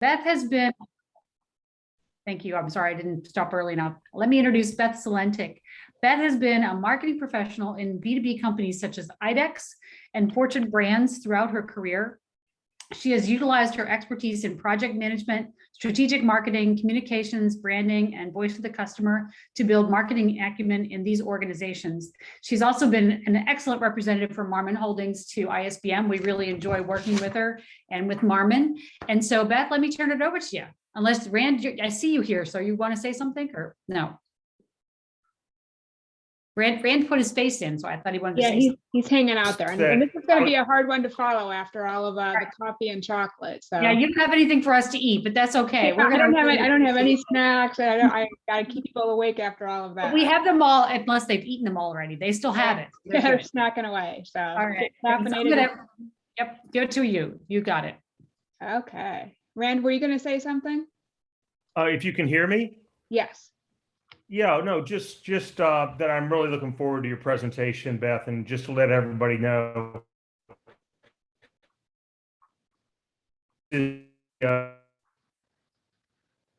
Beth has been, thank you. I'm sorry, I didn't stop early enough. Let me introduce BSulentic. Beth has been a marketing professional in B2B companies such as IDEX and Fortune brands throughout her career. She has utilized her expertise in project management, strategic marketing, communications, branding, and voice of the customer to build marketing acumen in these organizations. She's also been an excellent representative for Marmon Holdings to ISBM. We really enjoy working with her and with Marmin. And so, Beth, let me turn it over to you. Unless, Rand, I see you here, so you want to say something or no? Rand put his face in, so I thought he wanted to say something. He's hanging out there. And this is going to be a hard one to follow after all of the coffee and chocolate. So yeah, you don't have anything for us to eat, but that's okay. Yeah, I don't have any snacks. I got to keep people awake after all of that. But we have them all, unless they've eaten them already. They still have it. They're snacking away. So all right. Yep, give it to you. You got it. Okay. Rand, were you going to say something? If you can hear me? Yes. Yeah, no, just that I'm really looking forward to your presentation, Beth, and just to let everybody know,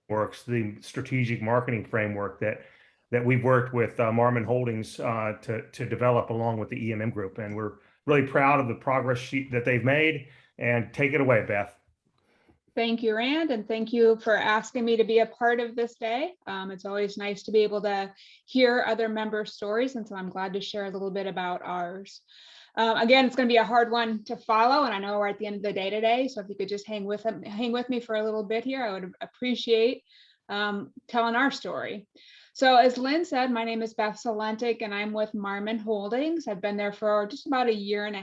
works the strategic marketing framework that we've worked with Marmon Holdings to develop along with the EMM group, and we're really proud of the progress sheet that they've made. And take it away, Beth. Thank you, Rand, and thank you for asking me to be a part of this day. It's always nice to be able to hear other members' stories, and so I'm glad to share a little bit about ours. Again, it's going to be a hard one to follow, and I know we're at the end of the day today, so if you could just hang with me for a little bit here, I would appreciate telling our story. So as Lynn said, my name is BSulentic and I'm with Marmon Holdings. I've been there for just about 1.5 years,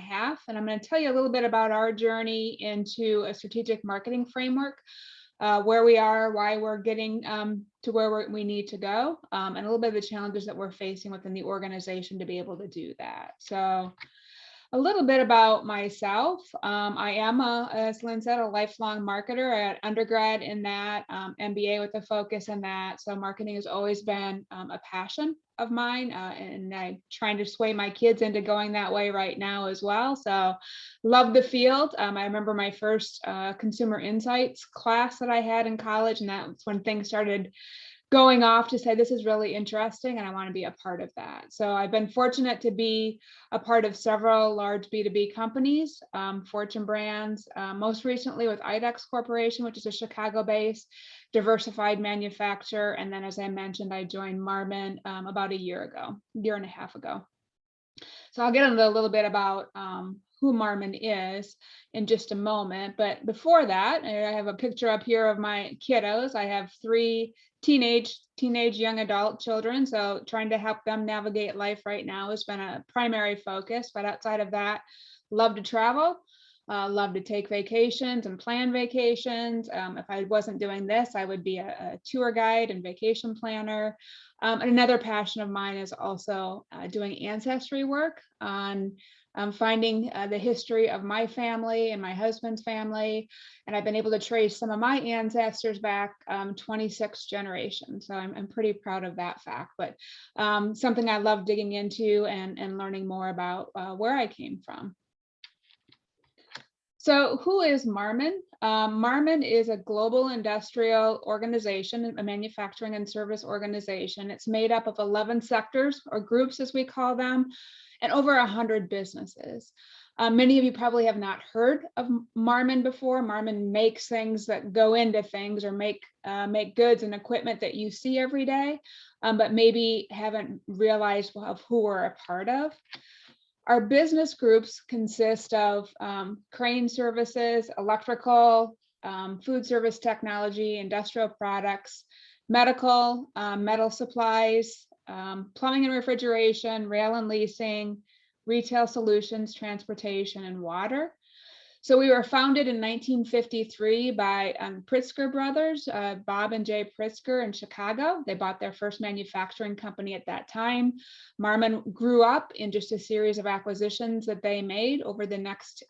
and I'm going to tell you a little bit about our journey into a strategic marketing framework, where we are, why we're getting to where we need to go, and a little bit of the challenges that we're facing within the organization to be able to do that. So a little bit about myself. I am, as Lynn said, a lifelong marketer. I had undergrad in that, MBA with a focus in that. So marketing has always been a passion of mine, and I'm trying to sway my kids into going that way right now as well. So love the field. I remember my first consumer insights class that I had in college, and that's when things started going off to say, this is really interesting and I want to be a part of that. So I've been fortunate to be a part of several large B2B companies, Fortune brands, most recently with IDEX Corporation, which is a Chicago-based diversified manufacturer. And then, as I mentioned, I joined Marmin about 1.5 years ago. So I'll get into a little bit about who Marmin is in just a moment. But before that, I have a picture up here of my kiddos. I have 3 teenage young adult children. So trying to help them navigate life right now has been a primary focus. But outside of that, love to travel, love to take vacations and plan vacations. If I wasn't doing this, I would be a tour guide and vacation planner. And another passion of mine is also doing ancestry work on finding the history of my family and my husband's family. And I've been able to trace some of my ancestors back 26 generations. So I'm pretty proud of that fact, but something I love digging into and learning more about where I came from. So who is Marmin? Marmin is a global industrial organization, a manufacturing and service organization. It's made up of 11 sectors, or groups as we call them, and over 100 businesses. Many of you probably have not heard of Marmin before. Marmin makes things that go into things, or make goods and equipment that you see every day, but maybe haven't realized of who we're a part of. Our business groups consist of crane services, electrical, food service technology, industrial products, medical, metal supplies, plumbing and refrigeration, rail and leasing, retail solutions, transportation, and water. So we were founded in 1953 by Pritzker brothers, Bob and Jay Pritzker in Chicago. They bought their first manufacturing company at that time. Marmin grew up in just a series of acquisitions that they made over the next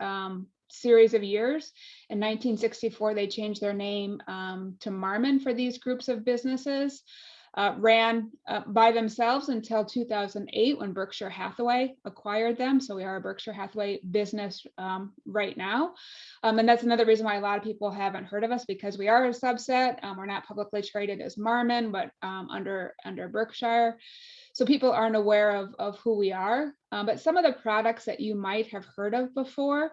series of years. In 1964, they changed their name to Marmin for these groups of businesses. ran by themselves until 2008 when Berkshire Hathaway acquired them. So we are a Berkshire Hathaway business right now. And that's another reason why a lot of people haven't heard of us, because we are a subset. We're not publicly traded as Marmin, but under Berkshire. So people aren't aware of who we are. But some of the products that you might have heard of before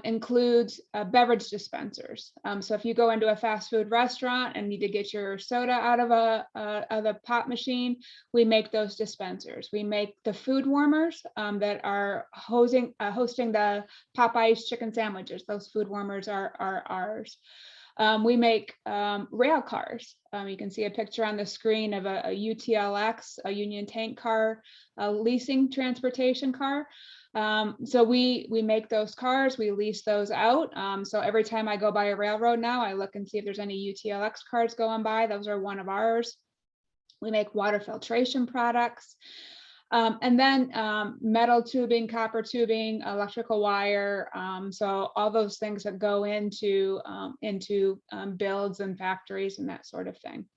includes beverage dispensers. So if you go into a fast food restaurant and need to get your soda out of the pop machine, we make those dispensers. We make the food warmers that are hosting the Popeyes chicken sandwiches. Those food warmers are ours. We make rail cars. You can see a picture on the screen of a UTLX, a Union Tank car, a leasing transportation car. So we make those cars, we lease those out. So every time I go by a railroad now, I look and see if there's any UTLX cars going by. Those are one of ours. We make water filtration products. And then metal tubing, copper tubing, electrical wire. So all those things that go into builds and factories and that sort of thing.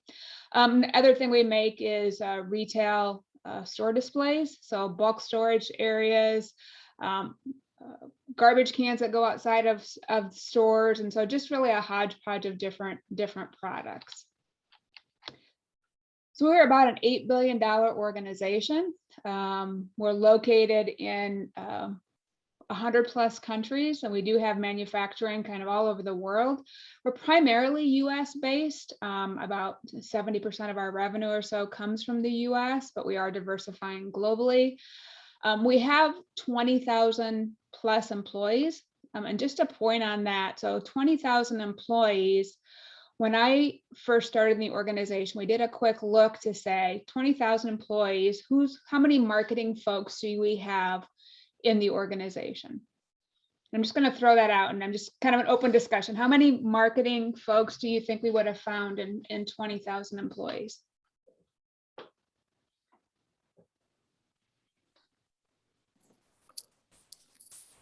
The other thing we make is retail store displays. So bulk storage areas, garbage cans that go outside of stores. And so just really a hodgepodge of different products. So we're about an $8 billion organization. We're located in 100 plus countries, and we do have manufacturing kind of all over the world. We're primarily US based. About 70% of our revenue or so comes from the US, but we are diversifying globally. We have 20,000 plus employees. And just a point on that, so 20,000 employees. When I first started in the organization, we did a quick look to say 20,000 employees, how many marketing folks do we have in the organization? I'm just going to throw that out, and I'm just kind of an open discussion. How many marketing folks do you think we would have found in 20,000 employees?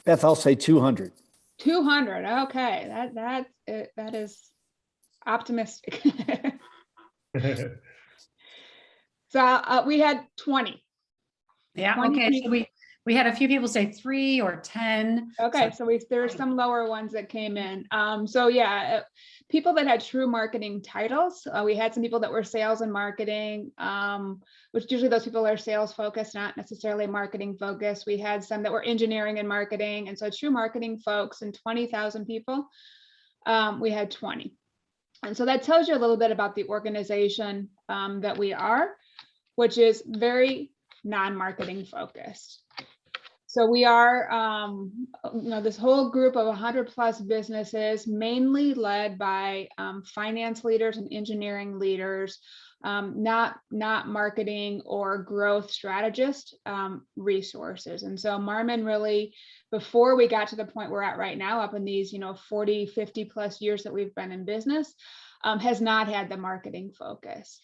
Beth, I'll say 200. 200. Okay, that is optimistic. So we had 20. Yeah, 20 okay, so people. we had a few people say 3 or 10. Okay, so there are some lower ones that came in. So yeah, people that had true marketing titles. We had some people that were sales and marketing, which usually those people are sales focused, not necessarily marketing focused. We had some that were engineering and marketing, and so true marketing folks, and 20,000 people, we had 20. And so that tells you a little bit about the organization that we are, which is very non-marketing focused. So we are, this whole group of 100 plus businesses, mainly led by finance leaders and engineering leaders, not marketing or growth strategist resources. And so Marmin really, before we got to the point we're at right now, up in these 40, 50 plus years that we've been in business, has not had the marketing focus.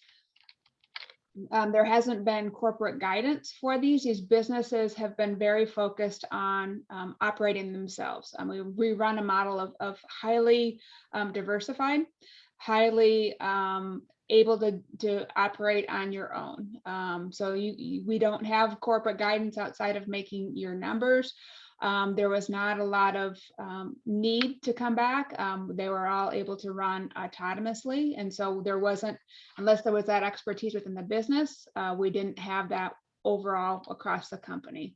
There hasn't been corporate guidance for these. These businesses have been very focused on operating themselves. We run a model of highly diversified, highly able to operate on your own. So we don't have corporate guidance outside of making your numbers. There was not a lot of need to come back. They were all able to run autonomously. And so there wasn't, unless there was that expertise within the business, we didn't have that overall across the company.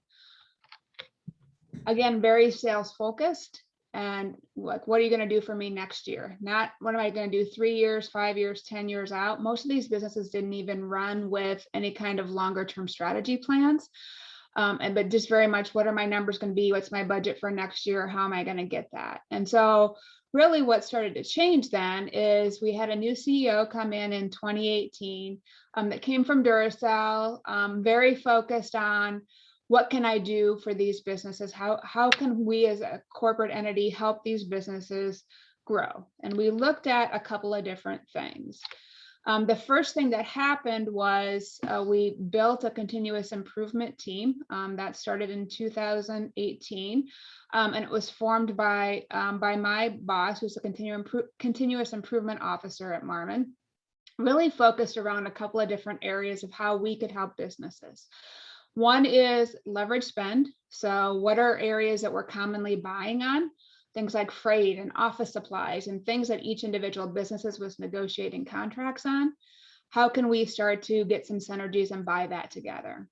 Again, very sales focused. And like, what are you going to do for me next year? Not what am I going to do 3 years, 5 years, 10 years out? Most of these businesses didn't even run with any kind of longer term strategy plans. But just very much, what are my numbers going to be? What's my budget for next year? How am I going to get that? And so really what started to change then is we had a new CEO come in 2018 that came from Duracell, very focused on what can I do for these businesses? How can we as a corporate entity help these businesses grow? And we looked at a couple of different things. The first thing that happened was we built a continuous improvement team that started in 2018, and it was formed by my boss, who's a continuous improvement officer at Marmin. really focused around a couple of different areas of how we could help businesses. One is leverage spend. So what are areas that we're commonly buying on? Things like freight and office supplies and things that each individual businesses was negotiating contracts on. How can we start to get some synergies and buy that together?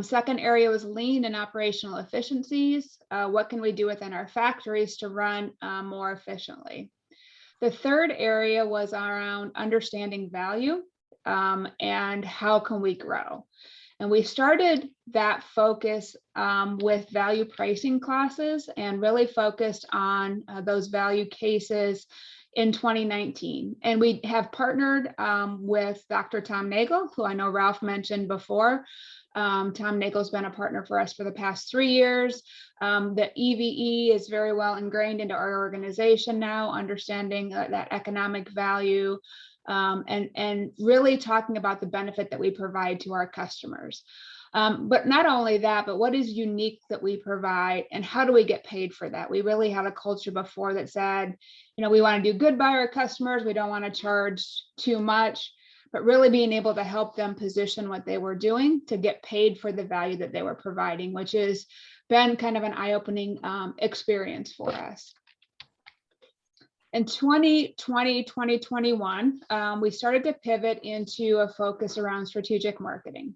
Second area was lean and operational efficiencies. What can we do within our factories to run more efficiently? The third area was around understanding value and how can we grow? And we started that focus with value pricing classes and really focused on those value cases in 2019. And we have partnered with Dr. Tom Nagel, who I know Ralph mentioned before. Tom Nagel's been a partner for us for the past 3 years. The EVE is very well ingrained into our organization now, understanding that economic value and really talking about the benefit that we provide to our customers. But not only that, but what is unique that we provide and how do we get paid for that? We really had a culture before that said, we want to do good by our customers. We don't want to charge too much, but really being able to help them position what they were doing to get paid for the value that they were providing, which has been kind of an eye-opening experience for us. In 2020, 2021, we started to pivot into a focus around strategic marketing.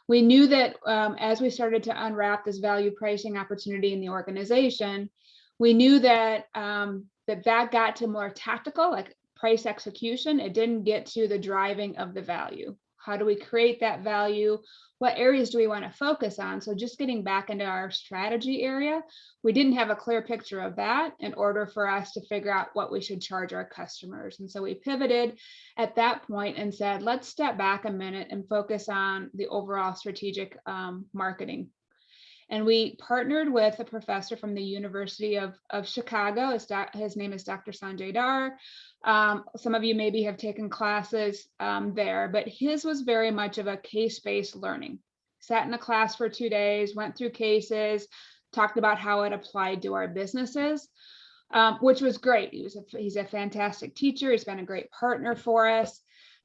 We knew that as we started to unwrap this value pricing opportunity in the organization, we knew that that got to more tactical, like price execution. It didn't get to the driving of the value. How do we create that value? What areas do we want to focus on? So just getting back into our strategy area, we didn't have a clear picture of that in order for us to figure out what we should charge our customers. And so we pivoted at that point and said, let's step back a minute and focus on the overall strategic marketing. And we partnered with a professor from the University of Chicago. His name is Dr. Sanjay Dar. Some of you maybe have taken classes there, but his was very much of a case-based learning. Sat in a class for 2 days, went through cases, talked about how it applied to our businesses, which was great. He's a fantastic teacher. He's been a great partner for us.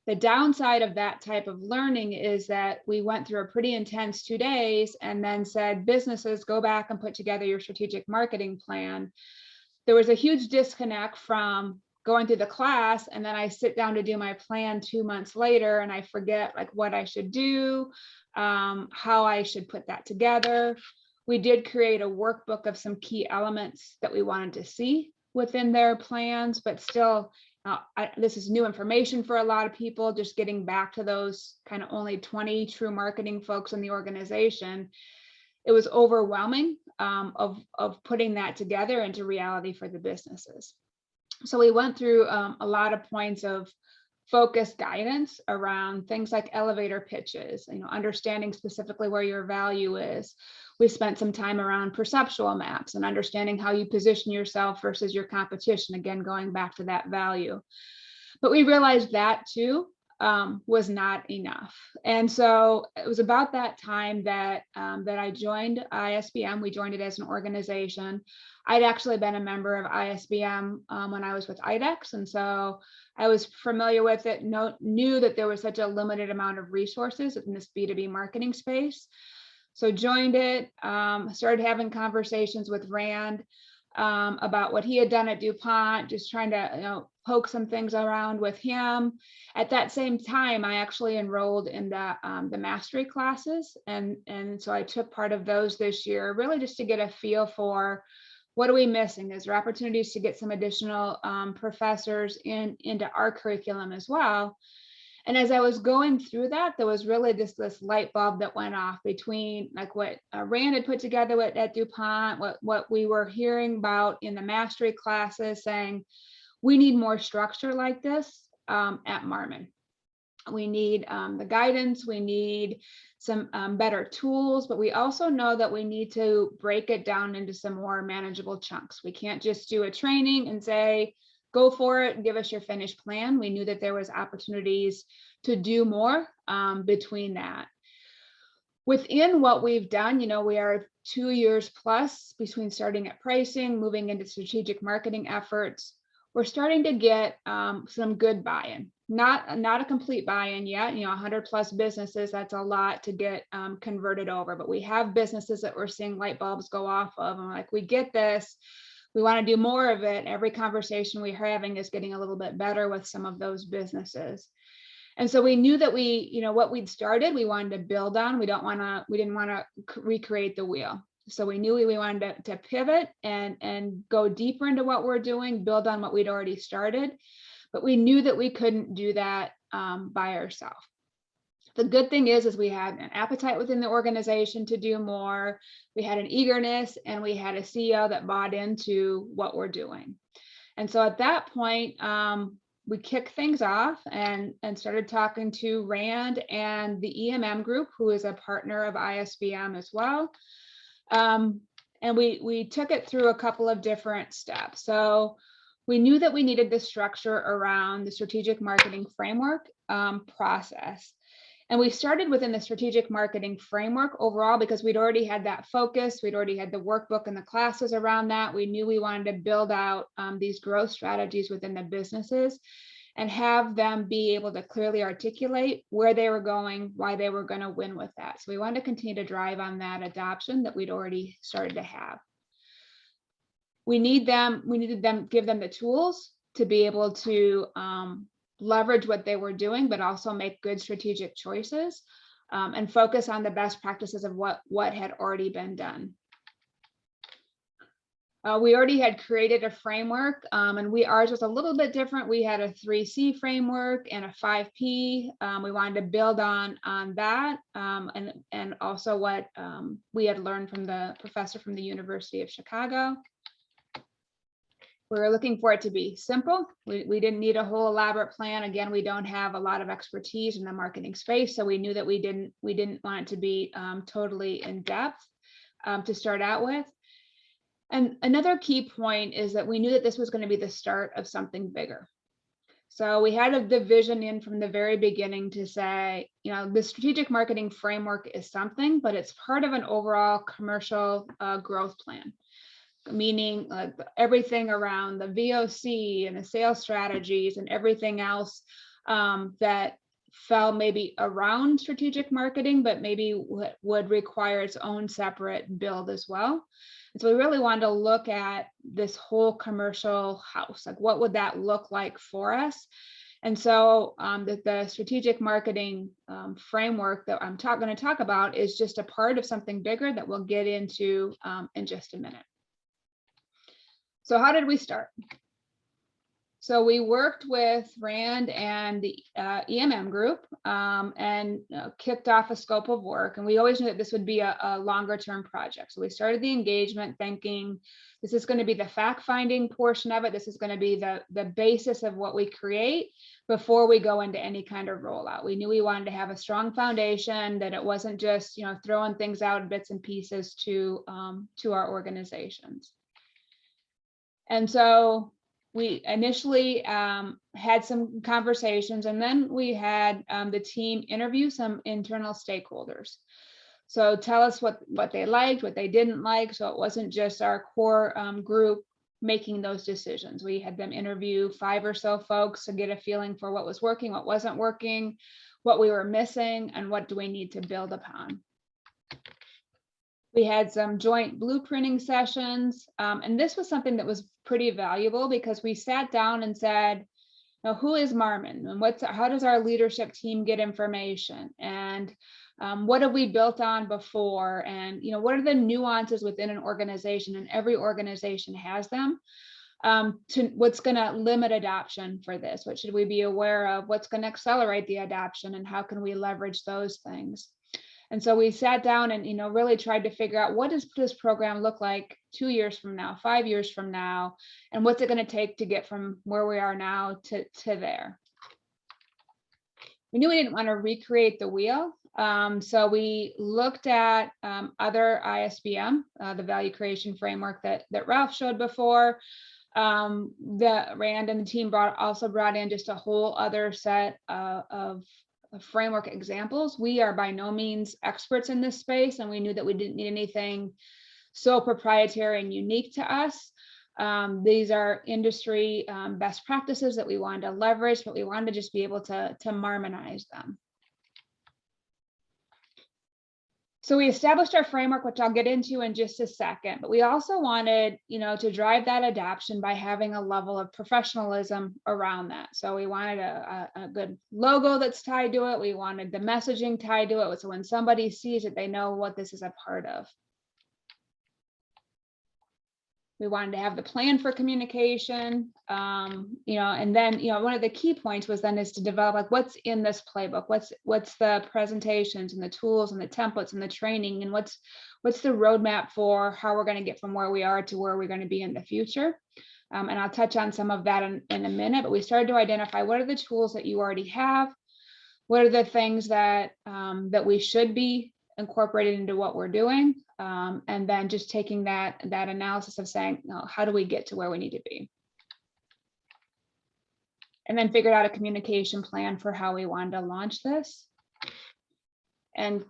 The downside of that type of learning is that we went through a pretty intense 2 days and then said, businesses, go back and put together your strategic marketing plan. There was a huge disconnect from going through the class, and then I sit down to do my plan 2 months later and I forget like what I should do, how I should put that together. We did create a workbook of some key elements that we wanted to see within their plans, but still, this is new information for a lot of people, just getting back to those kind of only 20 true marketing folks in the organization. It was overwhelming of putting that together into reality for the businesses. So we went through a lot of points of focused guidance around things like elevator pitches, understanding specifically where your value is. We spent some time around perceptual maps and understanding how you position yourself versus your competition, again, going back to that value. But we realized that too was not enough. And so it was about that time that I joined ISBM. We joined it as an organization. I'd actually been a member of ISBM when I was with IDEX. And so I was familiar with it, knew that there was such a limited amount of resources in this B2B marketing space. So joined it, started having conversations with Rand about what he had done at DuPont, just trying to poke some things around with him. At that same time, I actually enrolled in the mastery classes. And so I took part of those this year, really just to get a feel for what are we missing? Is there opportunities to get some additional professors into our curriculum as well? And as I was going through that, there was really this light bulb that went off between like what Rand had put together at DuPont, what we were hearing about in the mastery classes, saying we need more structure like this at Marmin. We need the guidance, we need some better tools, but we also know that we need to break it down into some more manageable chunks. We can't just do a training and say, go for it and give us your finished plan. We knew that there was opportunities to do more between that. Within what we've done, we are 2 years plus between starting at pricing, moving into strategic marketing efforts. we're starting to get some good buy-in. Not a complete buy-in yet, 100+ businesses, that's a lot to get converted over, but we have businesses that we're seeing light bulbs go off of, and we're like, we get this, we want to do more of it. Every conversation we're having is getting a little bit better with some of those businesses. And so we knew that what we'd started, we wanted to build on. We didn't want to recreate the wheel. So we knew we wanted to pivot and go deeper into what we're doing, build on what we'd already started. But we knew that we couldn't do that by ourselves. The good thing is we had an appetite within the organization to do more. We had an eagerness, and we had a CEO that bought into what we're doing. And so at that point, we kicked things off and started talking to Rand and the EMM group, who is a partner of ISBM as well. And we took it through a couple of different steps. So we knew that we needed the structure around the strategic marketing framework process. And we started within the strategic marketing framework overall because we'd already had that focus. We'd already had the workbook and the classes around that. We knew we wanted to build out these growth strategies within the businesses and have them be able to clearly articulate where they were going, why they were going to win with that. So we wanted to continue to drive on that adoption that we'd already started to have. We needed them, give them the tools to be able to leverage what they were doing, but also make good strategic choices and focus on the best practices of what had already been done. We already had created a framework, and ours was a little bit different. We had a 3C framework and a 5P. We wanted to build on that, and also what we had learned from the professor from the University of Chicago. We were looking for it to be simple. We didn't need a whole elaborate plan. Again, we don't have a lot of expertise in the marketing space, so we knew that we didn't want it to be totally in depth to start out with. And another key point is that we knew that this was going to be the start of something bigger. So we had the vision in from the very beginning to say, the strategic marketing framework is something, but it's part of an overall commercial growth plan. Meaning everything around the VOC and the sales strategies and everything else that fell maybe around strategic marketing, but maybe would require its own separate build as well. And so we really wanted to look at this whole commercial house, like what would that look like for us? And so the strategic marketing framework that I'm going to talk about is just a part of something bigger that we'll get into in just a minute. So how did we start? So we worked with Rand and the EMM group and kicked off a scope of work. And we always knew that this would be a longer term project. So we started the engagement thinking this is going to be the fact finding portion of it. This is going to be the basis of what we create before we go into any kind of rollout. We knew we wanted to have a strong foundation, that it wasn't just throwing things out in bits and pieces to our organizations. And so we initially had some conversations, and then we had the team interview some internal stakeholders. So tell us what they liked, what they didn't like. So it wasn't just our core group making those decisions. We had them interview 5 or so folks to get a feeling for what was working, what wasn't working, what we were missing, and what do we need to build upon. We had some joint blueprinting sessions, and this was something that was pretty valuable because we sat down and said, who is Marmin, and how does our leadership team get information, and what have we built on before, and what are the nuances within an organization, and every organization has them, to what's going to limit adoption for this, what should we be aware of, what's going to accelerate the adoption, and how can we leverage those things. And so we sat down and really tried to figure out, what does this program look like 2 years from now, 5 years from now, and what's it going to take to get from where we are now to there. We knew we didn't want to recreate the wheel, so we looked at other ISBM, the value creation framework that Ralph showed before. The Rand and the team also brought in just a whole other set of framework examples. We are by no means experts in this space, and we knew that we didn't need anything so proprietary and unique to us. These are industry best practices that we wanted to leverage, but we wanted to just be able to Marmonize them. So we established our framework, which I'll get into in just a second, but we also wanted, to drive that adoption by having a level of professionalism around that. So we wanted a good logo that's tied to it. We wanted the messaging tied to it. So when somebody sees it, they know what this is a part of. We wanted to have the plan for communication, and then, one of the key points was then is to develop like what's in this playbook, what's the presentations and the tools and the templates and the training, and what's the roadmap for how we're going to get from where we are to where we're going to be in the future. And I'll touch on some of that in a minute, but we started to identify what are the tools that you already have, what are the things that that we should be incorporated into what we're doing. And then just taking that analysis of saying, how do we get to where we need to be? And then figured out a communication plan for how we wanted to launch this. And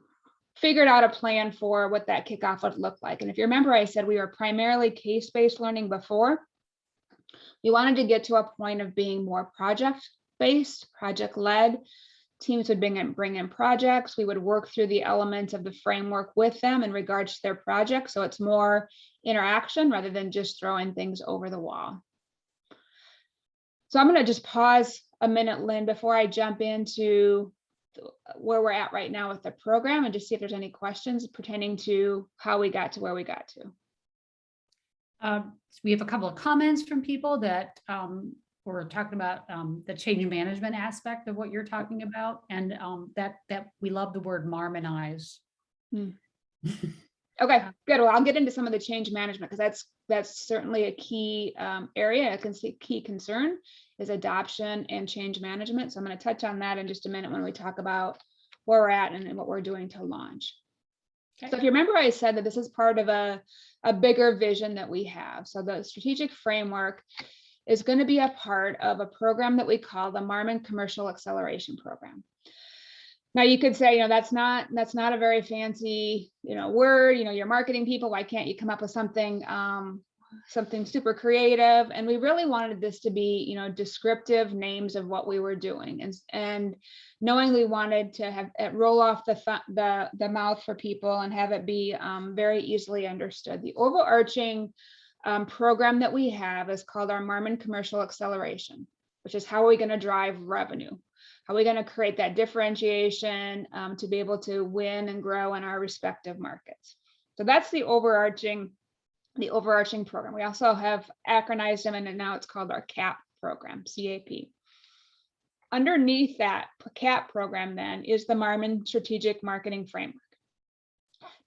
figured out a plan for what that kickoff would look like. And if you remember, I said we were primarily case-based learning before. We wanted to get to a point of being more project-based, project-led. Teams would bring in projects. We would work through the elements of the framework with them in regards to their project. So it's more interaction rather than just throwing things over the wall. So I'm going to just pause a minute, Lynn, before I jump into where we're at right now with the program and just see if there's any questions pertaining to how we got to where we got to. We have a couple of comments from people that we're talking about the change management aspect of what you're talking about, and that we love the word Marmonize. Okay, good. Well, I'll get into some of the change management because that's certainly a key area. A key concern is adoption and change management. So I'm going to touch on that in just a minute when we talk about where we're at and what we're doing to launch. Okay. So if you remember, I said that this is part of a bigger vision that we have. So the strategic framework is going to be a part of a program that we call the Marmin Commercial Acceleration Program. Now you could say, that's not a very fancy, word, you're marketing people. Why can't you come up with something super creative? And we really wanted this to be, descriptive names of what we were doing, and knowing we wanted to have it roll off the mouth for people and have it be very easily understood. The overarching program that we have is called our Marmin Commercial Acceleration, which is how are we going to drive revenue? How are we going to create that differentiation to be able to win and grow in our respective markets? So that's the overarching program. We also have acronized them, and now it's called our CAP program, CAP. Underneath that CAP program then is the Marmin Strategic Marketing Framework.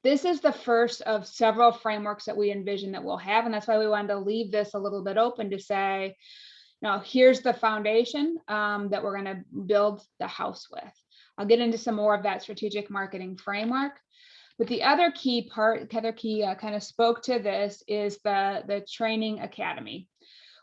This is the first of several frameworks that we envision that we'll have. And that's why we wanted to leave this a little bit open to say, here's the foundation that we're going to build the house with. I'll get into some more of that strategic marketing framework. But the other key part, kind of spoke to this, is the training academy,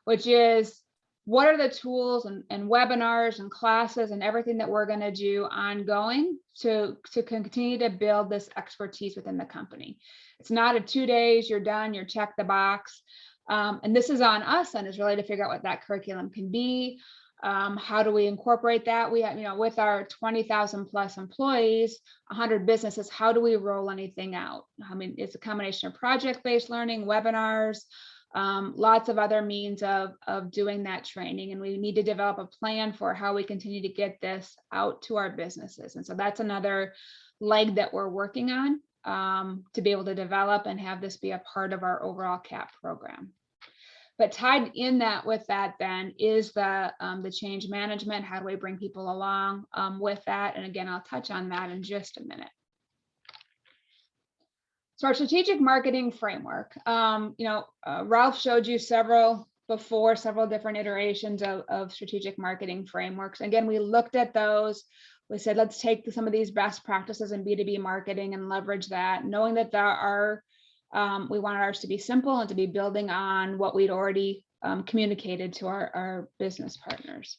which is what are the tools and webinars and classes and everything that we're going to do ongoing to continue to build this expertise within the company. It's not a 2 days, you're done, you're check the box. And this is on us, and is really to figure out what that curriculum can be. How do we incorporate that? We have, with our 20,000 plus employees, 100 businesses, how do we roll anything out? I mean, it's a combination of project-based learning, webinars, lots of other means of doing that training. And we need to develop a plan for how we continue to get this out to our businesses. And so that's another leg that we're working on to be able to develop and have this be a part of our overall CAP program. But tied in that with that then is the change management. How do we bring people along with that? And again, I'll touch on that in just a minute. So our strategic marketing framework, Ralph showed you several different iterations of strategic marketing frameworks. Again, we looked at those. We said, let's take some of these best practices in B2B marketing and leverage that, knowing that there are, we wanted ours to be simple and to be building on what we'd already communicated to our business partners.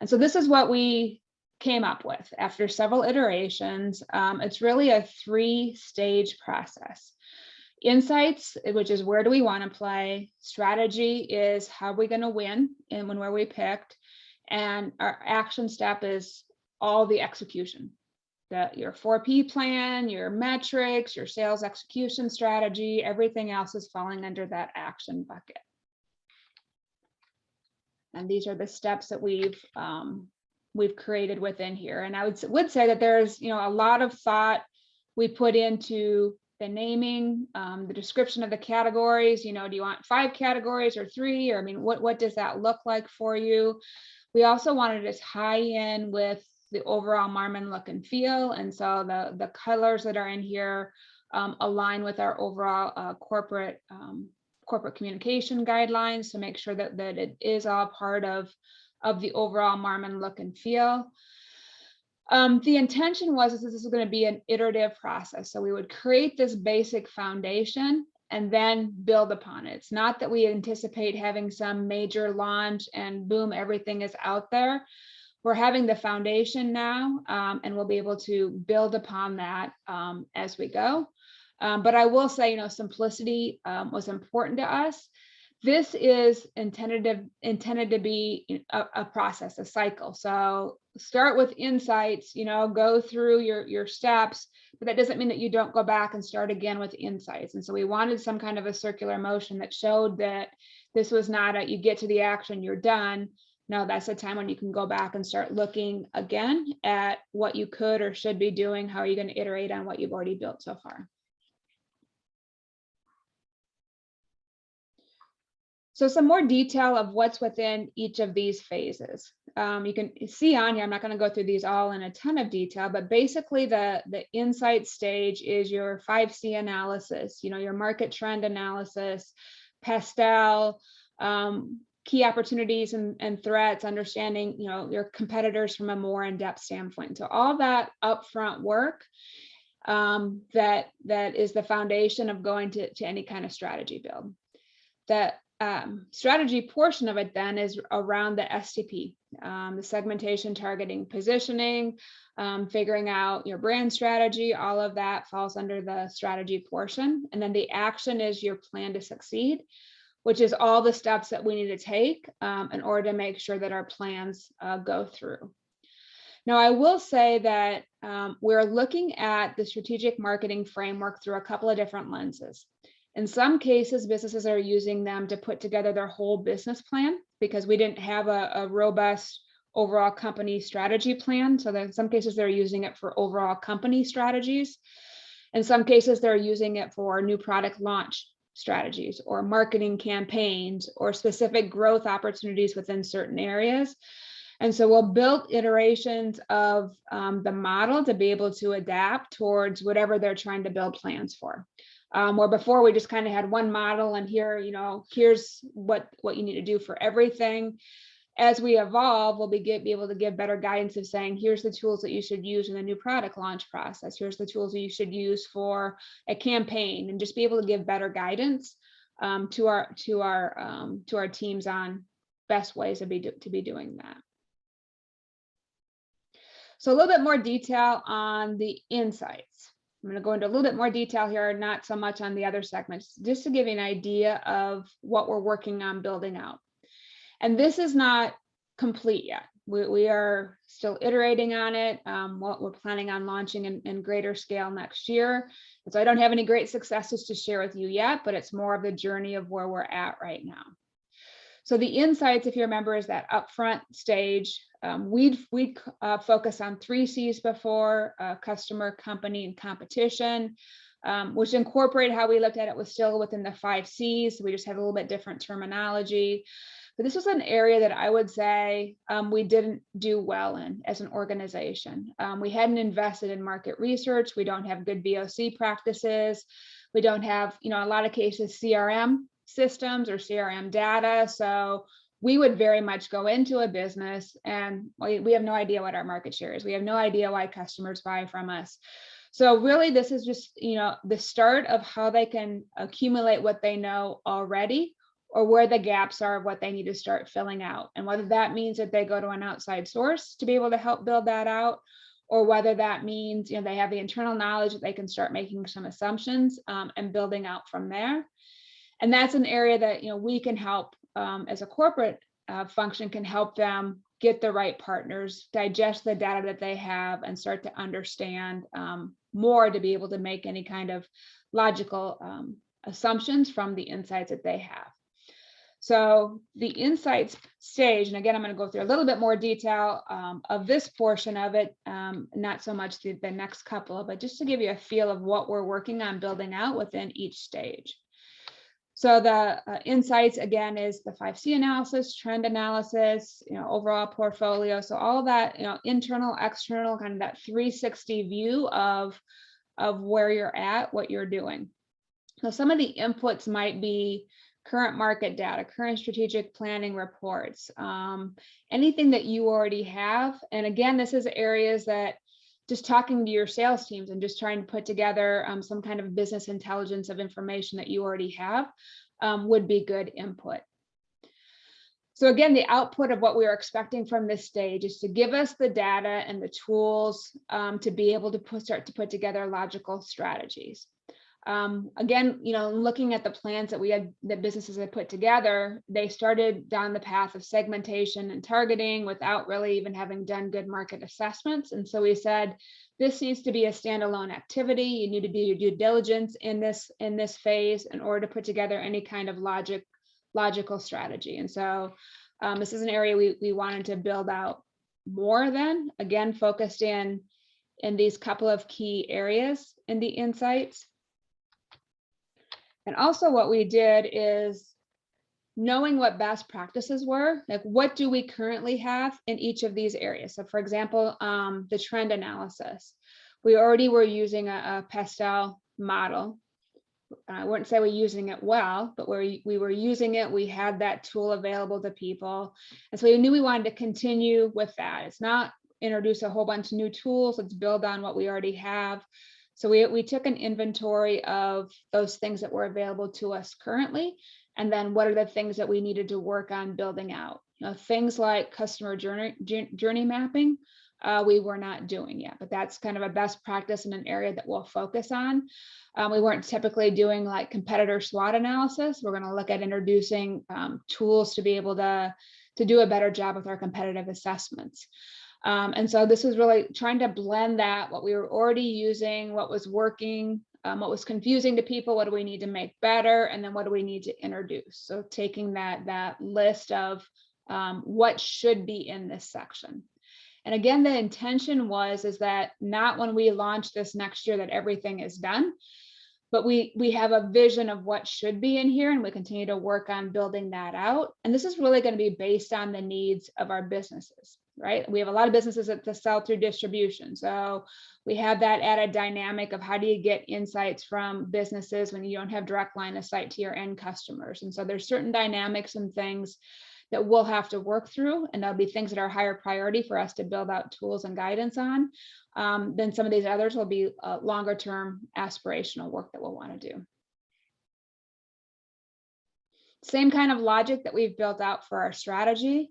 And so this is what we came up with after several iterations. It's really a 3-stage process. Insights, which is where do we want to play? Strategy is how are we going to win and where we picked. And our action step is all the execution. Your 4P plan, your metrics, your sales execution strategy, everything else is falling under that action bucket. And these are the steps that we've created within here. And I would say that there's a lot of thought we put into the naming, the description of the categories. Do you want 5 categories or 3? Or I mean, what does that look like for you? We also wanted to tie in with the overall Marmin look and feel. And so the colors that are in here align with our overall corporate communication guidelines to make sure that it is all part of the overall Marmin look and feel. The intention was this is going to be an iterative process. So we would create this basic foundation and then build upon it. It's not that we anticipate having some major launch and boom, everything is out there. We're having the foundation now, and we'll be able to build upon that as we go. But I will say, simplicity was important to us. This is intended to be a process, a cycle. So start with insights, go through your steps, but that doesn't mean that you don't go back and start again with insights. And so we wanted some kind of a circular motion that showed that this was not you get to the action, you're done. No, that's a time when you can go back and start looking again at what you could or should be doing. How are you going to iterate on what you've already built so far? So some more detail of what's within each of these phases. You can see on here, I'm not going to go through these all in a ton of detail, but basically the insight stage is your 5C analysis, your market trend analysis, pastel, key opportunities and threats, understanding, your competitors from a more in-depth standpoint. So all that upfront work that is the foundation of going to any kind of strategy build. That strategy portion of it then is around the STP, the segmentation, targeting, positioning, figuring out your brand strategy. All of that falls under the strategy portion. And then the action is your plan to succeed, which is all the steps that we need to take in order to make sure that our plans go through. Now, I will say that we're looking at the strategic marketing framework through a couple of different lenses. In some cases, businesses are using them to put together their whole business plan because we didn't have a robust overall company strategy plan. So in some cases, they're using it for overall company strategies. In some cases, they're using it for new product launch strategies or marketing campaigns or specific growth opportunities within certain areas. And so we'll build iterations of the model to be able to adapt towards whatever they're trying to build plans for. Where before we just kind of had one model and here, here's what you need to do for everything. As we evolve, we'll be able to give better guidance of saying, here's the tools that you should use in the new product launch process. Here's the tools that you should use for a campaign, and just be able to give better guidance to our teams on best ways to be doing that. So a little bit more detail on the insights. I'm going to go into a little bit more detail here, not so much on the other segments, just to give you an idea of what we're working on building out. And this is not complete yet. We are still iterating on it. What we're planning on launching in greater scale next year. And so I don't have any great successes to share with you yet, but it's more of the journey of where we're at right now. So the insights, if you remember, is that upfront stage. We'd focus on 3 C's before: customer, company, and competition, which incorporate how we looked at it was still within the 5 C's. We just had a little bit different terminology. But this was an area that I would say we didn't do well in as an organization. We hadn't invested in market research. We don't have good VOC practices. We don't have, in a lot of cases, CRM systems or CRM data. So we would very much go into a business and we have no idea what our market share is. We have no idea why customers buy from us. So really, this is just, the start of how they can accumulate what they know already, or where the gaps are of what they need to start filling out. And whether that means that they go to an outside source to be able to help build that out, or whether that means, they have the internal knowledge that they can start making some assumptions and building out from there. And that's an area that, we can help as a corporate function, can help them get the right partners, digest the data that they have, and start to understand more to be able to make any kind of logical assumptions from the insights that they have. So the insights stage, and again, I'm going to go through a little bit more detail of this portion of it, not so much the next couple, but just to give you a feel of what we're working on building out within each stage. So the insights, again, is the 5C analysis, trend analysis, overall portfolio. So all of that, internal, external, kind of that 360 view of where you're at, what you're doing. So some of the inputs might be current market data, current strategic planning reports, anything that you already have. And again, this is areas that just talking to your sales teams and just trying to put together some kind of business intelligence of information that you already have would be good input. So again, the output of what we are expecting from this stage is to give us the data and the tools to be able to start to put together logical strategies. Again, looking at the plans that businesses had put together, they started down the path of segmentation and targeting without really even having done good market assessments. And so we said, this needs to be a standalone activity. You need to do your due diligence in this phase in order to put together any kind of logical strategy. And so this is an area we wanted to build out more than, again, focused in these couple of key areas in the insights. And also what we did is knowing what best practices were, like what do we currently have in each of these areas. So for example, the trend analysis, we already were using a pastel model. I wouldn't say we're using it well, but we were using it. We had that tool available to people. And so we knew we wanted to continue with that. It's not introduce a whole bunch of new tools. Let's build on what we already have. So we took an inventory of those things that were available to us currently, and then what are the things that we needed to work on building out. Things like customer journey mapping, we were not doing yet, but that's kind of a best practice in an area that we'll focus on. We weren't typically doing like competitor SWOT analysis. We're going to look at introducing tools to be able to do a better job with our competitive assessments. And so this is really trying to blend that, what we were already using, what was working, what was confusing to people, what do we need to make better, and then what do we need to introduce. So taking that list of what should be in this section. And again, the intention is that not when we launch this next year that everything is done, but we have a vision of what should be in here, and we continue to work on building that out. And this is really going to be based on the needs of our businesses, right? We have a lot of businesses that sell through distribution. So we have that added dynamic of how do you get insights from businesses when you don't have direct line of sight to your end customers. And so there's certain dynamics and things that we'll have to work through, and there'll be things that are higher priority for us to build out tools and guidance on. Then some of these others will be longer term aspirational work that we'll want to do. Same kind of logic that we've built out for our strategy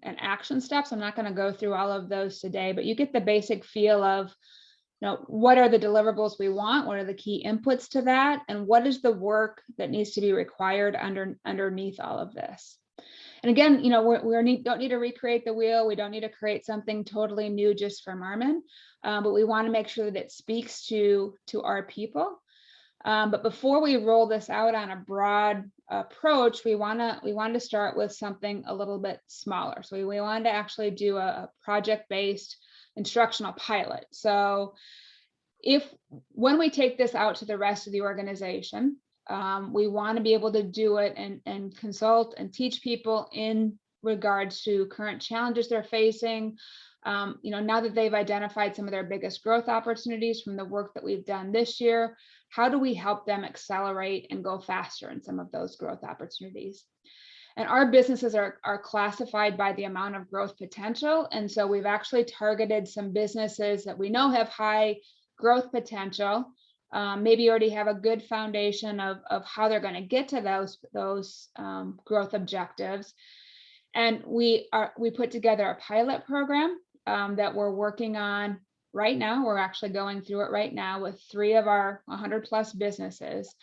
and action steps. I'm not going to go through all of those today, but you get the basic feel of, what are the deliverables we want? What are the key inputs to that? And what is the work that needs to be required underneath all of this? And again, we don't need to recreate the wheel. We don't need to create something totally new just for Marmin, but we want to make sure that it speaks to our people. But before we roll this out on a broad approach, we want to start with something a little bit smaller. So we wanted to actually do a project-based instructional pilot. So when we take this out to the rest of the organization, we want to be able to do it and consult and teach people in regards to current challenges they're facing. Now that they've identified some of their biggest growth opportunities from the work that we've done this year, how do we help them accelerate and go faster in some of those growth opportunities? And our businesses are classified by the amount of growth potential. And so we've actually targeted some businesses that we know have high growth potential, maybe already have a good foundation of how they're going to get to those growth objectives. And we put together a pilot program that we're working on right now. We're actually going through it right now with 3 of our 100+ businesses.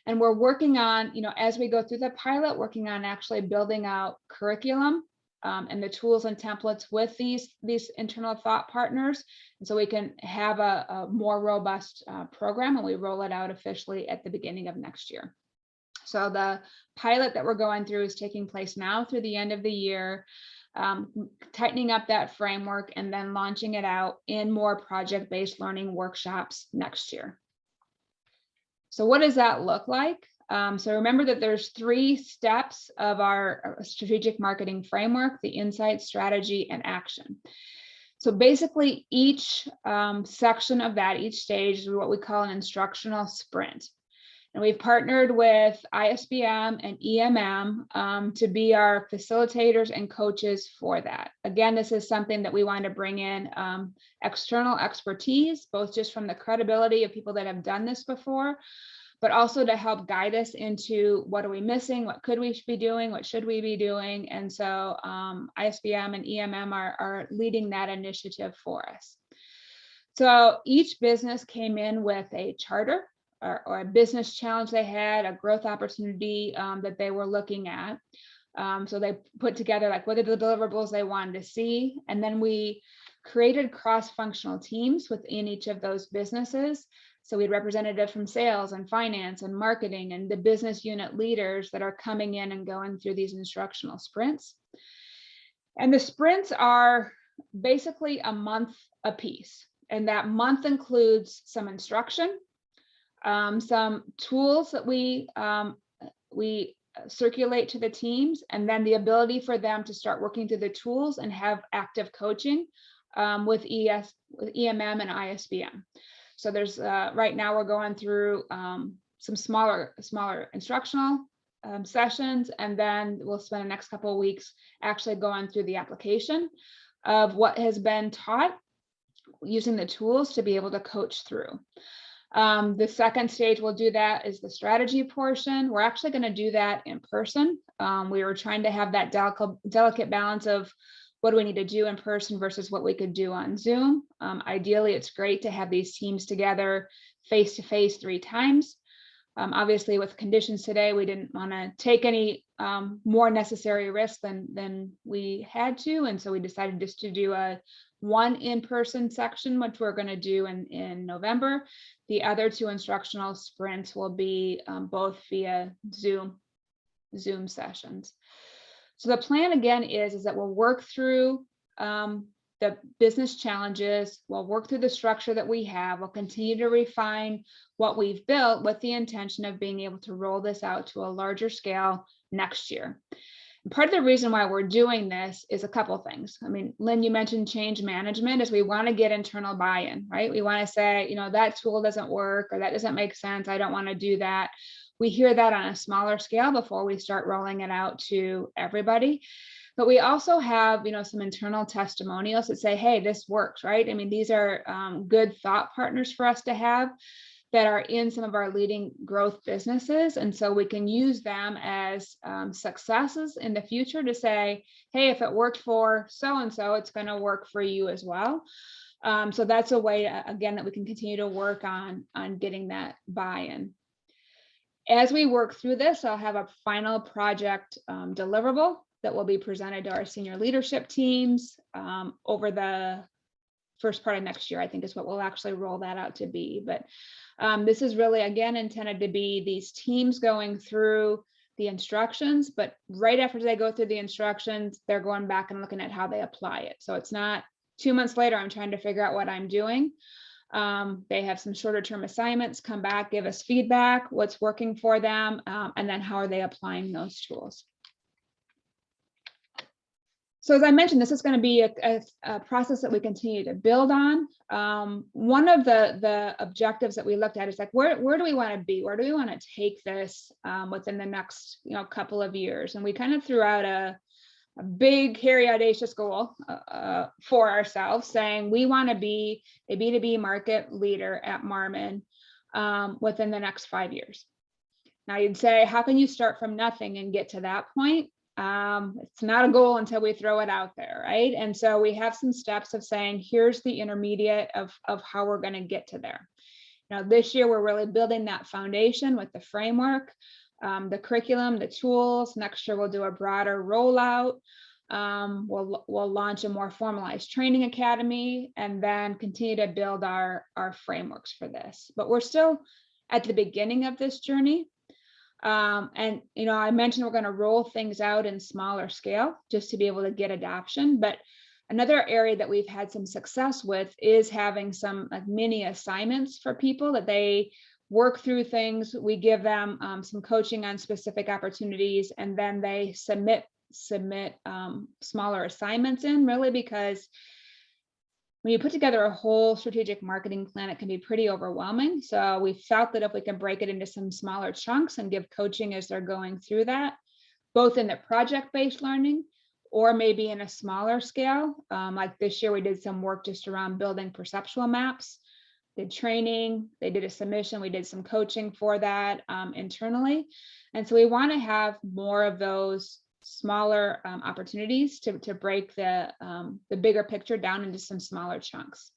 And we're working on, as we go through the pilot, working on actually building out curriculum and the tools and templates with these internal thought partners. And so we can have a more robust program, and we roll it out officially at the beginning of next year. So the pilot that we're going through is taking place now through the end of the year, tightening up that framework and then launching it out in more project-based learning workshops next year. So what does that look like? So remember that there's 3 steps of our strategic marketing framework: the insight, strategy, and action. So basically each section of that, each stage, is what we call an instructional sprint. And we've partnered with ISBM and EMM to be our facilitators and coaches for that. Again, this is something that we want to bring in external expertise, both just from the credibility of people that have done this before, but also to help guide us into what are we missing, what could we be doing, what should we be doing. And so ISBM and EMM are leading that initiative for us. So each business came in with a charter or a business challenge they had, a growth opportunity that they were looking at. So they put together like what are the deliverables they wanted to see. And then we created cross-functional teams within each of those businesses. So we had representatives from sales and finance and marketing and the business unit leaders that are coming in and going through these instructional sprints. And the sprints are basically a month apiece. And that month includes some instruction, some tools that we circulate to the teams, and then the ability for them to start working through the tools and have active coaching with EMM and ISBM. So there's right now we're going through some smaller instructional sessions, and then we'll spend the next couple of weeks actually going through the application of what has been taught, using the tools to be able to coach through. The second stage we'll do that is the strategy portion. We're actually going to do that in person. We were trying to have that delicate balance of what do we need to do in person versus what we could do on Zoom. Ideally, it's great to have these teams together face-to-face 3 times. Obviously, with conditions today, we didn't want to take any more necessary risks than we had to. And so we decided just to do one in-person section, which we're going to do in November. The other 2 instructional sprints will be both via Zoom sessions. So the plan again is that we'll work through the business challenges, we'll work through the structure that we have, we'll continue to refine what we've built with the intention of being able to roll this out to a larger scale next year. And part of the reason why we're doing this is a couple of things. I mean, Lynn, you mentioned change management, is we want to get internal buy-in, right? We want to say, that tool doesn't work, or that doesn't make sense, I don't want to do that. We hear that on a smaller scale before we start rolling it out to everybody. But we also have, some internal testimonials that say, hey, this works, right? I mean, these are good thought partners for us to have that are in some of our leading growth businesses. And so we can use them as successes in the future to say, hey, if it worked for so-and-so, it's going to work for you as well. So that's a way, again, that we can continue to work on getting that buy-in. As we work through this, I'll have a final project deliverable that will be presented to our senior leadership teams over the first part of next year, I think is what we'll actually roll that out to be. But this is really, again, intended to be these teams going through the instructions, but right after they go through the instructions, they're going back and looking at how they apply it. So it's not 2 months later, I'm trying to figure out what I'm doing. They have some shorter term assignments, come back, give us feedback, what's working for them, and then how are they applying those tools. So as I mentioned, this is going to be a process that we continue to build on. One of the objectives that we looked at is like, where do we want to be? Where do we want to take this within the next couple of years? And we kind of threw out a big, hairy, audacious goal for ourselves, saying we want to be a B2B market leader at Marmin within the next 5 years. Now you'd say, how can you start from nothing and get to that point? It's not a goal until we throw it out there, right? And so we have some steps of saying, here's the intermediate of how we're going to get to there. Now, this year, we're really building that foundation with the framework, the curriculum, the tools. Next year, we'll do a broader rollout. We'll launch a more formalized training academy, and then continue to build our frameworks for this. But we're still at the beginning of this journey. And, I mentioned we're going to roll things out in smaller scale just to be able to get adoption. But another area that we've had some success with is having some mini assignments for people that they work through things. We give them some coaching on specific opportunities, and then they submit smaller assignments in, really, because when you put together a whole strategic marketing plan, it can be pretty overwhelming. So we felt that if we can break it into some smaller chunks and give coaching as they're going through that, both in the project-based learning or maybe in a smaller scale. Like this year, we did some work just around building perceptual maps, did training, they did a submission, we did some coaching for that internally. And so we want to have more of those smaller opportunities to break the bigger picture down into some smaller chunks.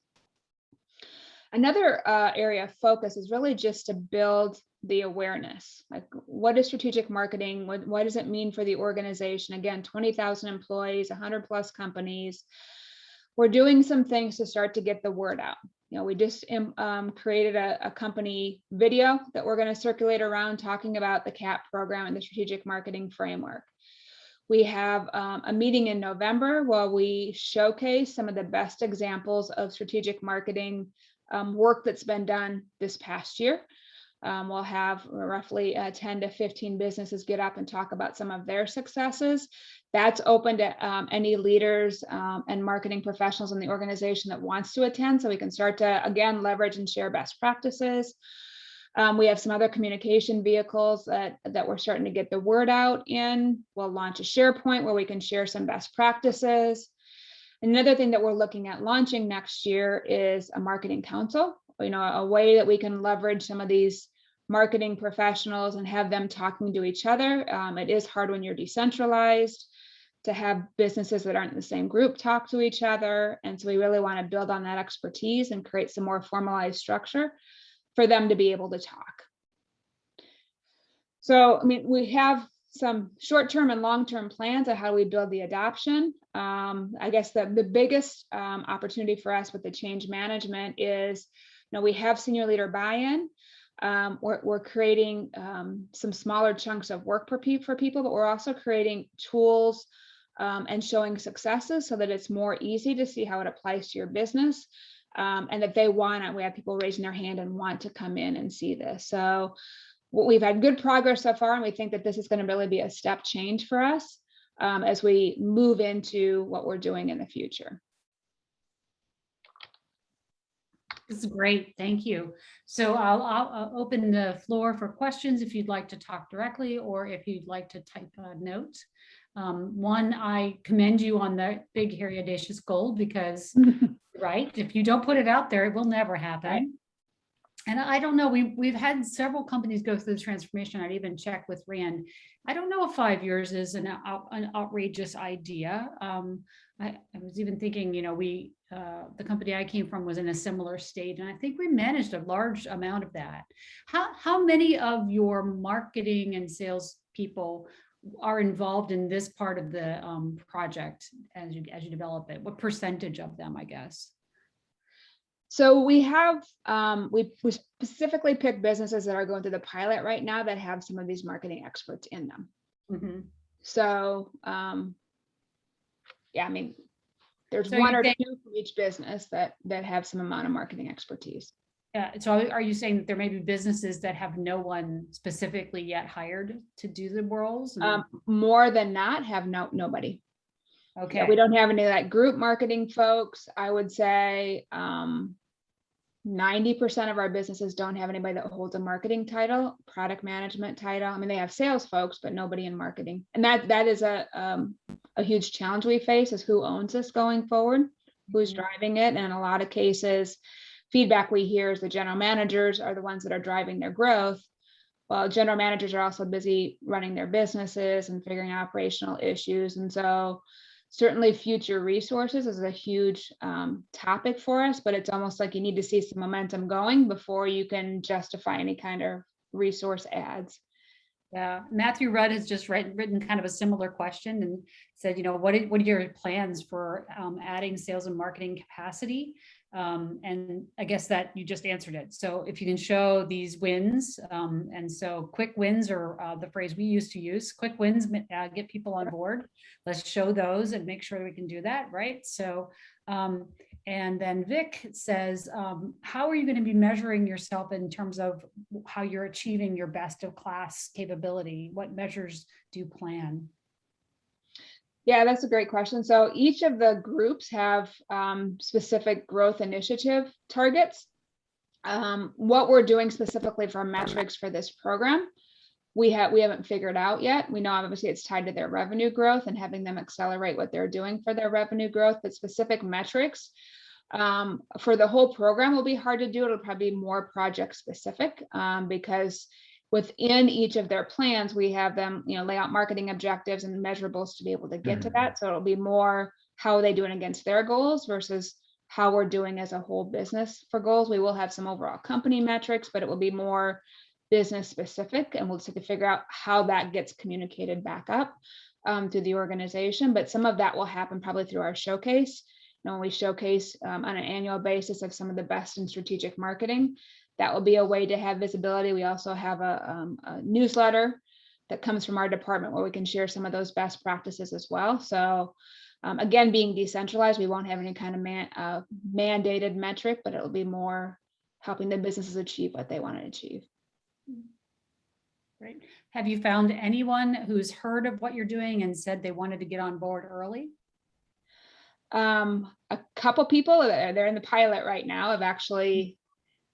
Another area of focus is really just to build the awareness. Like, what is strategic marketing? What does it mean for the organization? Again, 20,000 employees, 100+ companies. We're doing some things to start to get the word out. We just created a company video that we're going to circulate around, talking about the CAP program and the strategic marketing framework. We have a meeting in November where we showcase some of the best examples of strategic marketing work that's been done this past year. We'll have roughly 10 to 15 businesses get up and talk about some of their successes. That's open to any leaders and marketing professionals in the organization that wants to attend, so we can start to, again, leverage and share best practices. We have some other communication vehicles that we're starting to get the word out in. We'll launch a SharePoint where we can share some best practices. Another thing that we're looking at launching next year is a marketing council, a way that we can leverage some of these marketing professionals and have them talking to each other. It is hard when you're decentralized to have businesses that aren't in the same group talk to each other. And so we really want to build on that expertise and create some more formalized structure for them to be able to talk. So, we have some short-term and long-term plans of how we build the adoption. I guess the biggest opportunity for us with the change management is, we have senior leader buy-in. We're creating some smaller chunks of work for people, but we're also creating tools and showing successes so that it's more easy to see how it applies to your business. And that we have people raising their hand and want to come in and see this. So we've had good progress so far, and we think that this is going to really be a step change for us as we move into what we're doing in the future. This is great. Thank you. So I'll open the floor for questions if you'd like to talk directly, or if you'd like to type a note. One, I commend you on the big, hairy, audacious goal, because right, if you don't put it out there, it will never happen. Right. And I don't know, we've had several companies go through the transformation. I'd even checked with Rand. I don't know if 5 years is an outrageous idea. I was even thinking, the company I came from was in a similar state, and I think we managed a large amount of that. How many of your marketing and sales people are involved in this part of the project as you develop it? What percentage of them, I guess? So we have, we specifically picked businesses that are going through the pilot right now that have some of these marketing experts in them. Mm-hmm. So, yeah, there's one or two from each business that have some amount of marketing expertise. Yeah. So are you saying that there may be businesses that have no one specifically yet hired to do the roles? More than not, have nobody. Okay. Yeah, we don't have any of that group marketing folks. I would say 90% of our businesses don't have anybody that holds a marketing title, product management title. They have sales folks, but nobody in marketing. And that is a huge challenge we face, is who owns this going forward, who's driving it. And in a lot of cases, feedback we hear is the general managers are the ones that are driving their growth, well, general managers are also busy running their businesses and figuring out operational issues. And so certainly future resources is a huge topic for us, but it's almost like you need to see some momentum going before you can justify any kind of resource adds. Yeah, Matthew Rudd has just written kind of a similar question and said, what are your plans for adding sales and marketing capacity? And I guess that you just answered it. So if you can show these wins, and so quick wins are the phrase we used to use. Quick wins get people on board. Let's show those and make sure we can do that, right? So, and then Vic says, how are you going to be measuring yourself in terms of how you're achieving your best of class capability? What measures do you plan? Yeah, that's a great question. So each of the groups have specific growth initiative targets. What we're doing specifically for metrics for this program, we haven't figured out yet. We know obviously it's tied to their revenue growth and having them accelerate what they're doing for their revenue growth, but specific metrics for the whole program will be hard to do. It'll probably be more project specific because within each of their plans, we have them, lay out marketing objectives and measurables to be able to get to that. So it'll be more how are they doing against their goals versus how we're doing as a whole business for goals. We will have some overall company metrics, but it will be more business specific, and we'll just have to figure out how that gets communicated back up through the organization. But some of that will happen probably through our showcase. When we showcase on an annual basis of some of the best in strategic marketing, that will be a way to have visibility. We also have a newsletter that comes from our department where we can share some of those best practices as well. So again, being decentralized, we won't have any kind of mandated metric, but it'll be more helping the businesses achieve what they want to achieve. Great. Have you found anyone who's heard of what you're doing and said they wanted to get on board early? A couple people, they're in the pilot right now, have actually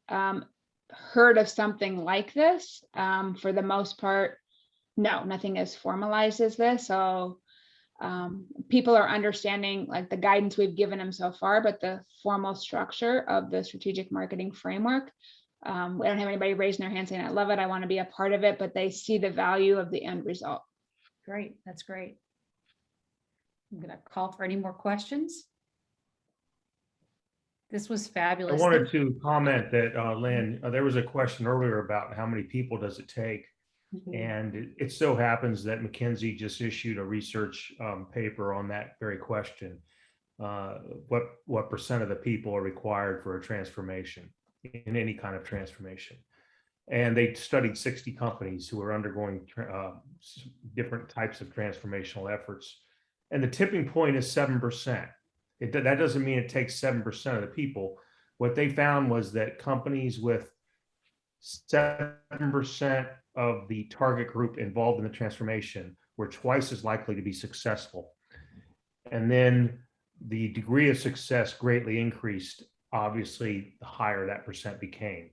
heard of something like this. For the most part, no, nothing as formalized as this. So people are understanding like the guidance we've given them so far, but the formal structure of the strategic marketing framework, we don't have anybody raising their hand saying, I love it, I want to be a part of it, but they see the value of the end result. Great, that's great. I'm going to call for any more questions. This was fabulous. I wanted to comment that, Lynn, there was a question earlier about how many people does it take? And it so happens that McKinsey just issued a research paper on that very question. What percent of the people are required for a transformation in any kind of transformation? And they studied 60 companies who are undergoing different types of transformational efforts. And the tipping point is 7%. That doesn't mean it takes 7% of the people. What they found was that companies with 7% of the target group involved in the transformation were twice as likely to be successful. And then the degree of success greatly increased, obviously, the higher that percent became.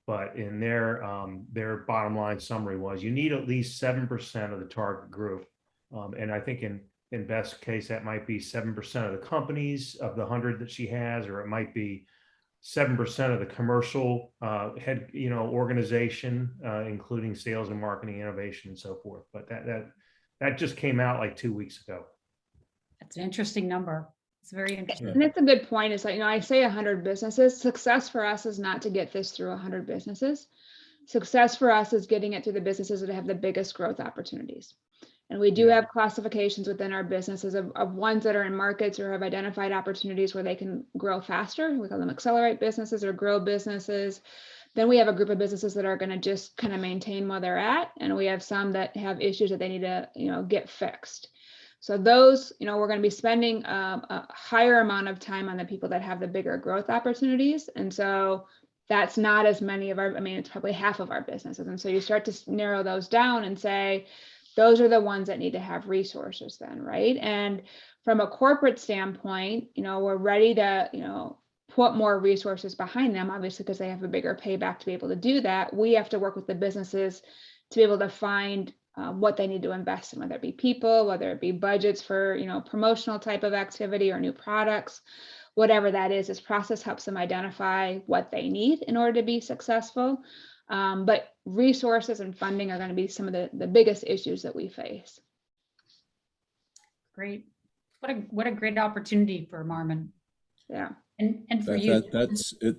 But in their bottom line summary was you need at least 7% of the target group. And I think in best case, that might be 7% of the companies of the 100 that she has, or it might be 7% of the commercial head, organization, including sales and marketing, innovation, and so forth. But that just came out like 2 weeks ago. That's an interesting number. It's very interesting. And that's a good point. Is like, I say 100 businesses. Success for us is not to get this through 100 businesses. Success for us is getting it to the businesses that have the biggest growth opportunities. And we do have classifications within our businesses of ones that are in markets or have identified opportunities where they can grow faster. We call them accelerate businesses or grow businesses. Then we have a group of businesses that are going to just kind of maintain where they're at. And we have some that have issues that they need to, get fixed. So those, we're going to be spending a higher amount of time on the people that have the bigger growth opportunities. And so that's not as many of our, it's probably half of our businesses. And so you start to narrow those down and say, those are the ones that need to have resources then, right? And from a corporate standpoint, we're ready to, put more resources behind them, obviously, because they have a bigger payback to be able to do that. We have to work with the businesses to be able to find what they need to invest in, whether it be people, whether it be budgets for, promotional type of activity or new products, whatever that is. This process helps them identify what they need in order to be successful. But resources and funding are going to be some of the biggest issues that we face. Great. What a great opportunity for Marmon. Yeah. And for you.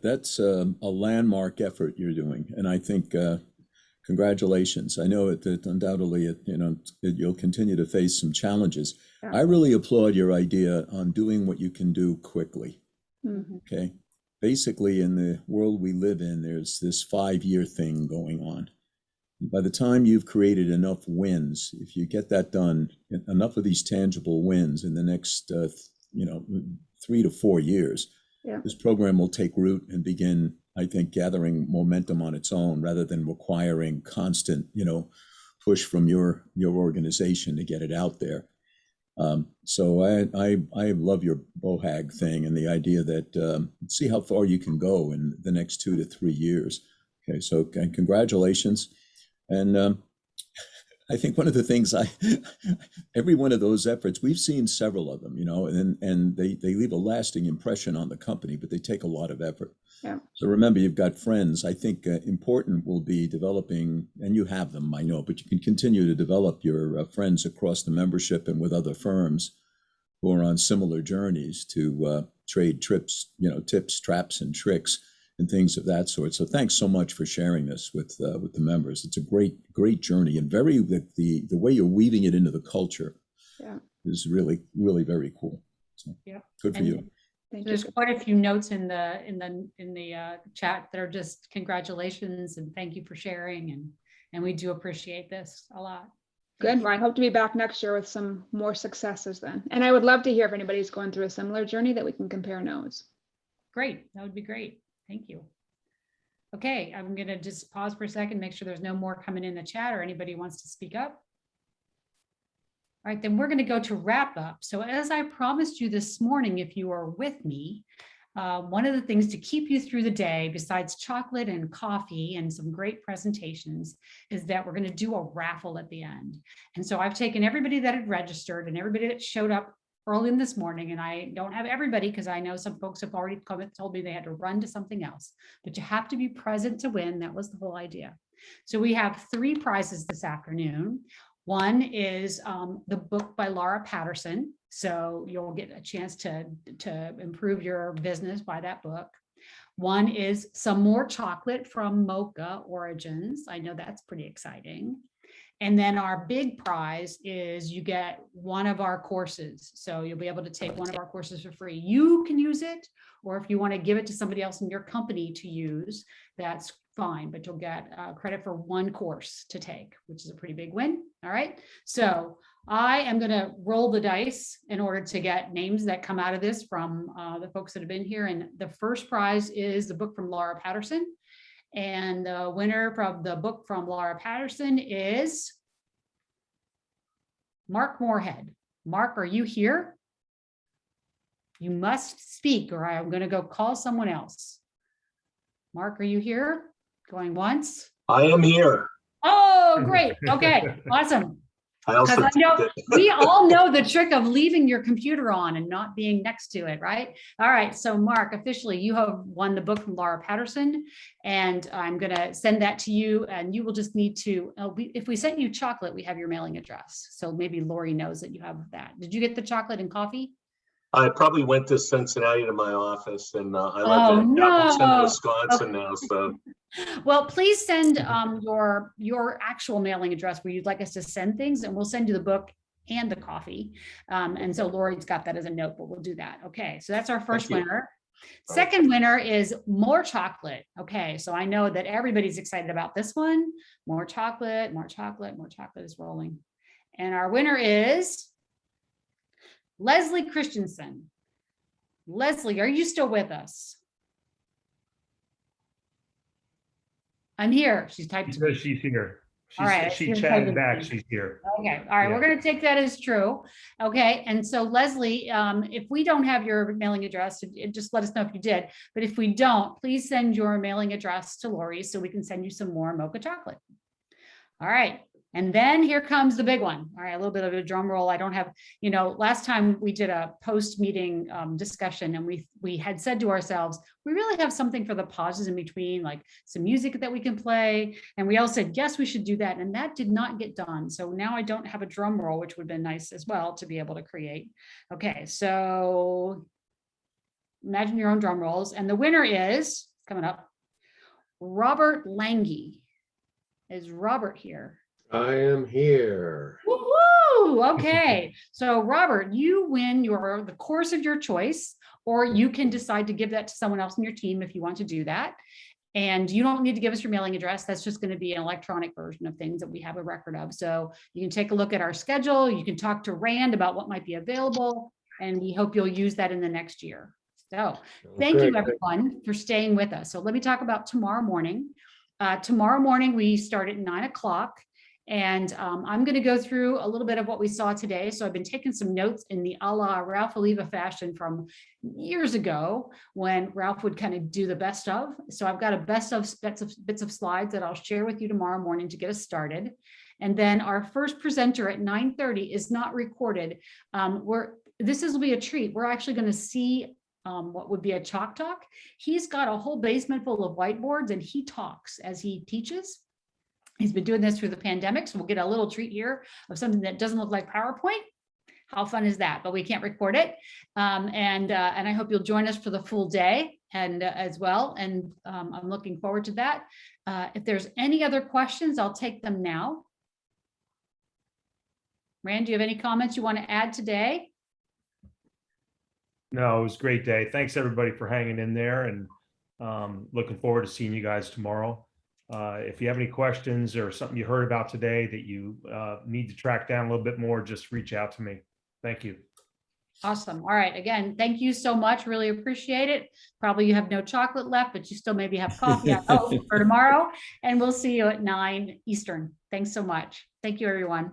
That's a landmark effort you're doing, and I think congratulations. I know that undoubtedly you'll continue to face some challenges. Yeah. I really applaud your idea on doing what you can do quickly. Mhm. Okay, basically in the world we live in, there's this 5-year thing going on. By the time you've created enough wins, if you get that done, enough of these tangible wins in the next 3 to 4 years, Yeah. this program will take root and begin, I think, gathering momentum on its own rather than requiring constant, push from your organization to get it out there. So I love your BOHAG thing and the idea that see how far you can go in the next 2 to 3 years. Okay, so congratulations. And I think one of the things every one of those efforts, we've seen several of them, and they leave a lasting impression on the company, but they take a lot of effort. Yeah. So remember, you've got friends. I think important will be developing, and you have them, I know, but you can continue to develop your friends across the membership and with other firms who are on similar journeys to trade tips, traps and tricks and things of that sort. So thanks so much for sharing this with the members. It's a great journey, and the way you're weaving it into the culture is really, really very cool. So good for you. Thank There's you. quite a few notes in the chat that are just congratulations and thank you for sharing, and we do appreciate this a lot. Good. Well, I hope to be back next year with some more successes then. And I would love to hear if anybody's going through a similar journey that we can compare notes. Great. That would be great. Thank you. Okay, I'm going to just pause for a second, make sure there's no more coming in the chat or anybody wants to speak up. All right, then we're going to go to wrap up. So as I promised you this morning, if you are with me, one of the things to keep you through the day, besides chocolate and coffee and some great presentations, is that we're going to do a raffle at the end. And so I've taken everybody that had registered and everybody that showed up early in this morning, and I don't have everybody because I know some folks have already told me they had to run to something else, but you have to be present to win. That was the whole idea. So we have 3 prizes this afternoon. One is the book by Laura Patterson. So you'll get a chance to improve your business by that book. One is some more chocolate from Mocha Origins. I know that's pretty exciting. And then our big prize is you get one of our courses. So you'll be able to take one of our courses for free. You can use it, or if you want to give it to somebody else in your company to use, that's fine, but you'll get credit for one course to take, which is a pretty big win. All right. So I am going to roll the dice in order to get names that come out of this from the folks that have been here. And the first prize is the book from Laura Patterson. And the winner from the book from Laura Patterson is Mark Moorhead. Mark, are you here? You must speak or I'm going to go call someone else. Mark, are you here? Going once? I am here. Oh, great. Okay, awesome. I also Because I know did. we all know the trick of leaving your computer on and not being next to it, right? All right, so Mark, officially you have won the book from Laura Patterson, and I'm gonna send that to you, and you will just need to, if we sent you chocolate, we have your mailing address. So maybe Lori knows that you have that. Did you get the chocolate and coffee? I probably went to Cincinnati to my office, and I Oh, live in Appleton, no. Wisconsin now. So Well, please send your actual mailing address where you'd like us to send things, and we'll send you the book and the coffee. And so Lori's got that as a note, but we'll do that. Okay, so that's our first Thank you. winner. Second winner is more chocolate. Okay, so I know that everybody's excited about this one. More chocolate, more chocolate, more chocolate is rolling. And our winner is Leslie Christensen. Leslie, are you still with us? I'm here. She's typed. She says she's here. All right, She she's chatted typing. back. She's here. Okay, all right, we're going to take that as true. Okay, and so Leslie, if we don't have your mailing address, just let us know if you did. But if we don't, please send your mailing address to Lori so we can send you some more Mocha chocolate. All right, And then here comes the big one. All right, a little bit of a drum roll. I don't have, last time we did a post-meeting discussion, and we had said to ourselves, we really have something for the pauses in between, like some music that we can play. And we all said, yes, we should do that. And that did not get done. So now I don't have a drum roll, which would have been nice as well to be able to create. Okay, so imagine your own drum rolls. And the winner is, coming up, Robert Lange. Is Robert here? I am here. Woo-hoo! Okay, so Robert, you win the course of your choice, or you can decide to give that to someone else in your team if you want to do that. And you don't need to give us your mailing address. That's just going to be an electronic version of things that we have a record of. So you can take a look at our schedule. You can talk to Rand about what might be available, and we hope you'll use that in the next year. So thank you, everyone, for staying with us. So let me talk about tomorrow morning. Tomorrow morning, we start at 9 o'clock. And I'm going to go through a little bit of what we saw today. So I've been taking some notes in the a la Ralph Oliva fashion from years ago when Ralph would kind of do the best of. So I've got a best of bits of slides that I'll share with you tomorrow morning to get us started. And then our first presenter at 9:30 is not recorded. This will be a treat. We're actually going to see what would be a chalk talk. He's got a whole basement full of whiteboards, and he talks as he teaches. He's been doing this through the pandemic, so we'll get a little treat here of something that doesn't look like PowerPoint. How fun is that? But we can't record it. And I hope you'll join us for the full day and as well. And I'm looking forward to that. If there's any other questions, I'll take them now. Rand, do you have any comments you want to add today? No, it was a great day. Thanks everybody for hanging in there, and looking forward to seeing you guys tomorrow. If you have any questions or something you heard about today that you need to track down a little bit more, just reach out to me. Thank you. Awesome. All right. Again, thank you so much. Really appreciate it. Probably you have no chocolate left, but you still maybe have coffee for tomorrow. And we'll see you at 9 Eastern. Thanks so much. Thank you, everyone.